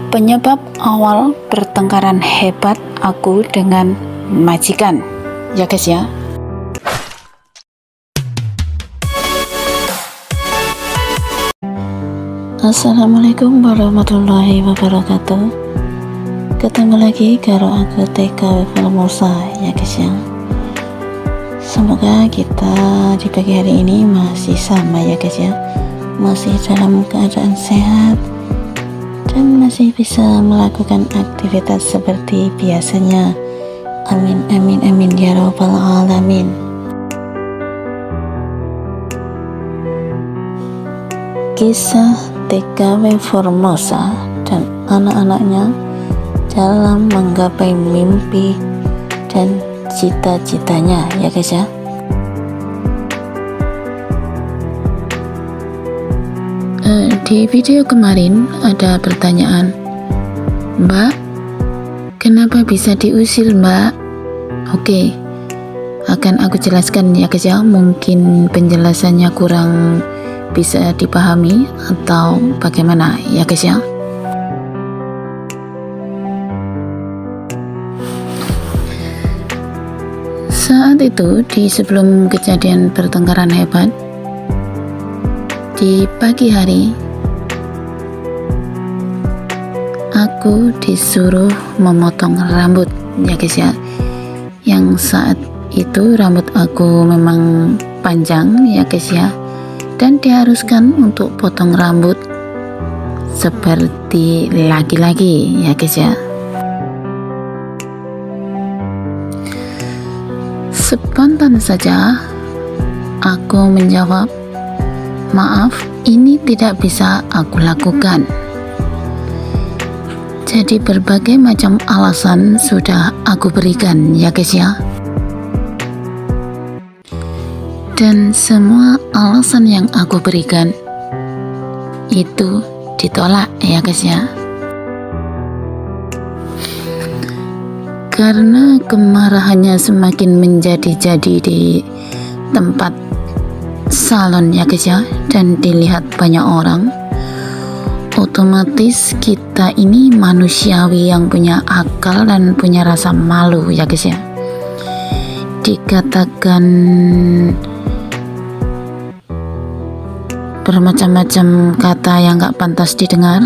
Penyebab awal pertengkaran hebat aku dengan majikan, ya guys ya. Assalamualaikum warahmatullahi wabarakatuh. Ketemu lagi karo aku TK Formosa, ya guys ya. Semoga kita di pagi hari ini masih sama ya guys ya, masih dalam keadaan sehat dan masih bisa melakukan aktivitas seperti biasanya. Amin amin amin ya rabbal alamin. Kisah TKW Formosa dan anak-anaknya dalam menggapai mimpi dan cita-citanya, ya guys ya. Di video kemarin ada pertanyaan, Mbak, kenapa bisa diusir Mbak? Oke, akan aku jelaskan ya guys ya. Mungkin penjelasannya kurang bisa dipahami atau bagaimana ya guys ya. Saat itu, di sebelum kejadian pertengkaran hebat, di pagi hari aku disuruh memotong rambut ya guys ya. Yang saat itu rambut aku memang panjang ya guys ya, dan diharuskan untuk potong rambut seperti laki-laki ya guys ya. Spontan saja aku menjawab, maaf, ini tidak bisa aku lakukan. Jadi berbagai macam alasan sudah aku berikan ya guys ya. Dan semua alasan yang aku berikan itu ditolak ya guys ya. Karena kemarahannya semakin menjadi-jadi di tempat salon ya guys ya, dan dilihat banyak orang, otomatis kita ini manusiawi yang punya akal dan punya rasa malu ya guys ya. Dikatakan bermacam-macam kata yang gak pantas didengar,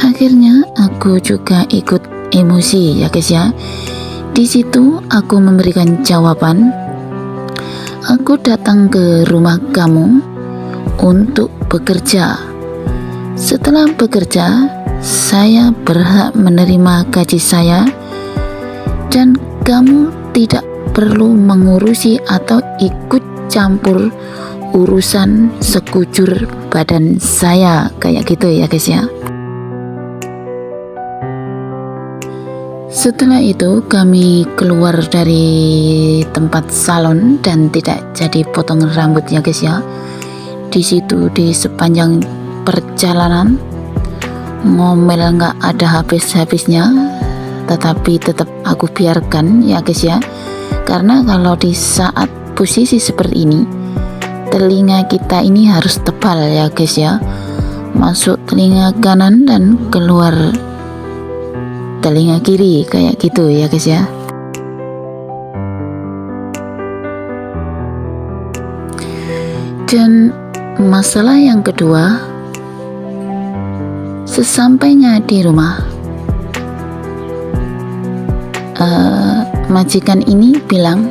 akhirnya aku juga ikut emosi ya guys ya. Di situ aku memberikan jawaban, aku datang ke rumah kamu untuk bekerja. Setelah bekerja, saya berhak menerima gaji saya, dan kamu tidak perlu mengurusi atau ikut campur urusan sekujur badan saya, kayak gitu ya guys ya. Setelah itu kami keluar dari tempat salon dan tidak jadi potong rambut ya guys ya. Di situ di sepanjang perjalanan ngomel nggak ada habis-habisnya, tetapi tetap aku biarkan ya guys ya. Karena kalau di saat posisi seperti ini, telinga kita ini harus tebal ya guys ya. Masuk telinga kanan dan keluar telinga kiri, kayak gitu ya guys ya. Dan masalah yang kedua, sesampainya di rumah, majikan ini bilang,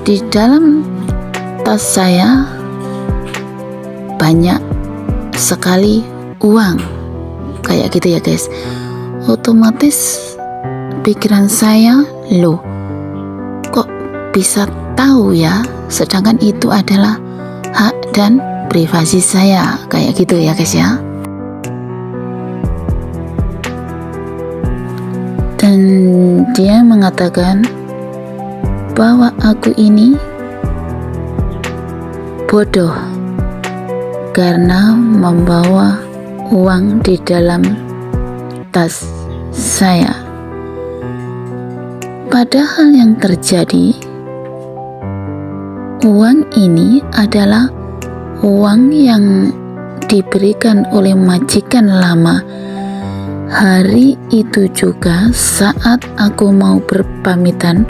di dalam tas saya banyak sekali uang, kayak gitu ya guys. Otomatis pikiran saya, loh kok bisa tahu ya, sedangkan itu adalah hak dan privasi saya, kayak gitu ya guys ya. Dan dia mengatakan bahwa aku ini bodoh karena membawa uang di dalam tas saya. Padahal yang terjadi, uang ini adalah uang yang diberikan oleh majikan lama. Hari itu juga saat aku mau berpamitan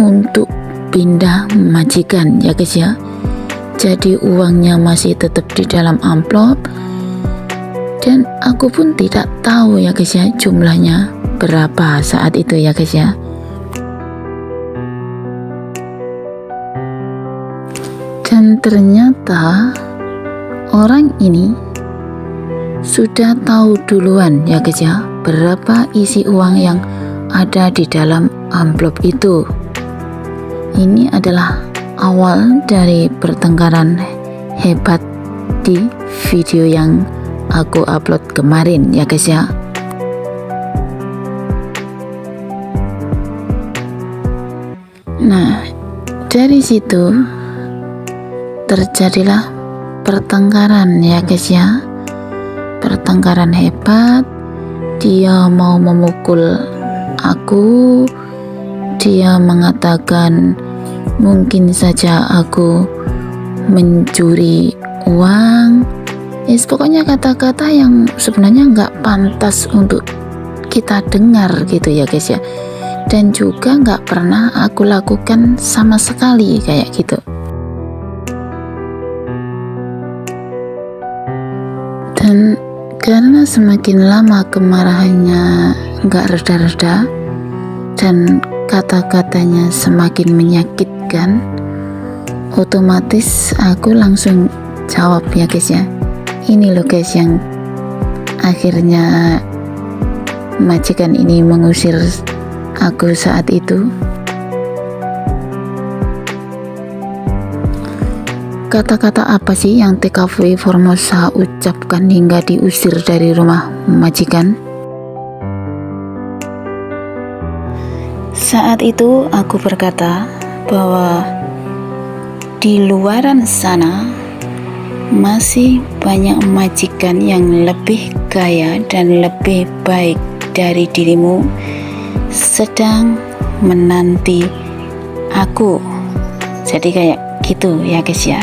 untuk pindah majikan ya guys ya. Jadi uangnya masih tetap di dalam amplop, dan aku pun tidak tahu ya guys ya jumlahnya berapa saat itu ya guys ya. Dan ternyata orang ini sudah tahu duluan ya guys ya berapa isi uang yang ada di dalam amplop itu. Ini adalah awal dari pertengkaran hebat di video yang aku upload kemarin ya guys ya. Nah, dari situ terjadilah pertengkaran ya guys ya. Pertengkaran hebat. Dia mau memukul aku. Dia mengatakan mungkin saja aku mencuri uang. Pokoknya kata-kata yang sebenarnya nggak pantas untuk kita dengar gitu ya guys ya. Dan juga nggak pernah aku lakukan sama sekali kayak gitu. Dan karena semakin lama kemarahannya nggak reda-reda dan kata-katanya semakin menyakitkan, otomatis aku langsung jawab ya guys ya. Ini loh guys yang akhirnya majikan ini mengusir aku saat itu. Kata-kata apa sih yang TKW Formosa ucapkan hingga diusir dari rumah majikan? Saat itu aku berkata bahwa di luaran sana masih banyak majikan yang lebih kaya dan lebih baik dari dirimu sedang menanti aku. Jadi kayak gitu ya guys ya.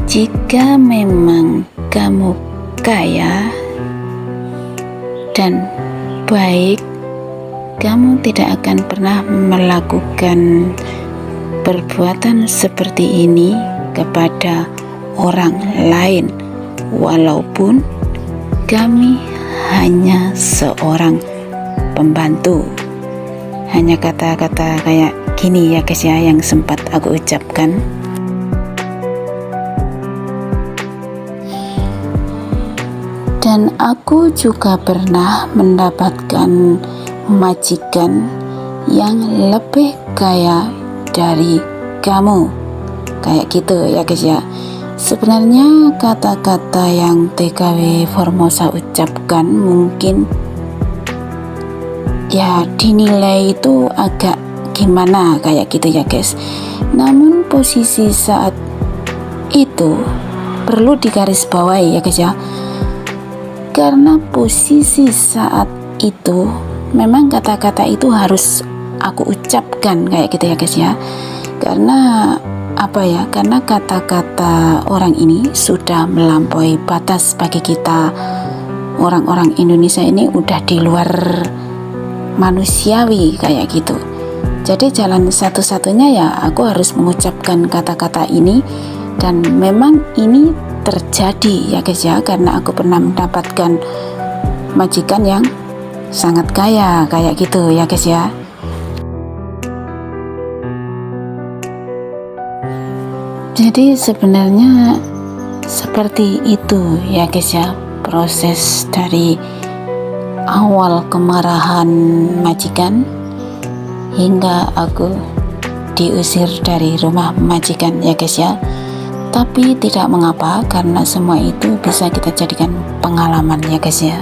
Jika memang kamu kaya dan baik, kamu tidak akan pernah melakukan perbuatan seperti ini kepada orang lain, walaupun kami hanya seorang pembantu. Hanya kata-kata kayak gini ya guys ya yang sempat aku ucapkan. Dan aku juga pernah mendapatkan majikan yang lebih kaya dari kamu. Kayak gitu ya guys ya. Sebenarnya kata-kata yang TKW Formosa ucapkan mungkin ya dinilai itu agak gimana kayak gitu ya guys. Namun posisi saat itu perlu digarisbawahi ya guys ya. Karena posisi saat itu memang kata-kata itu harus aku ucapkan kayak gitu ya guys ya. Karena apa ya? Karena kata-kata orang ini sudah melampaui batas bagi kita orang-orang Indonesia ini, udah di luar manusiawi kayak gitu. Jadi jalan satu-satunya ya aku harus mengucapkan kata-kata ini. Dan memang ini terjadi ya guys ya, karena aku pernah mendapatkan majikan yang sangat kaya kayak gitu ya guys ya. Jadi sebenarnya seperti itu ya guys ya proses dari awal kemarahan majikan hingga aku diusir dari rumah majikan ya guys ya. Tapi tidak mengapa, karena semua itu bisa kita jadikan pengalaman ya guys ya.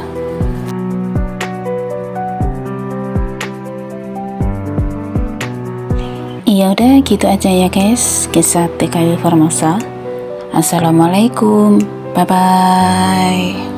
Ya udah gitu aja ya guys kisah TKW Formosa. Assalamualaikum, bye bye.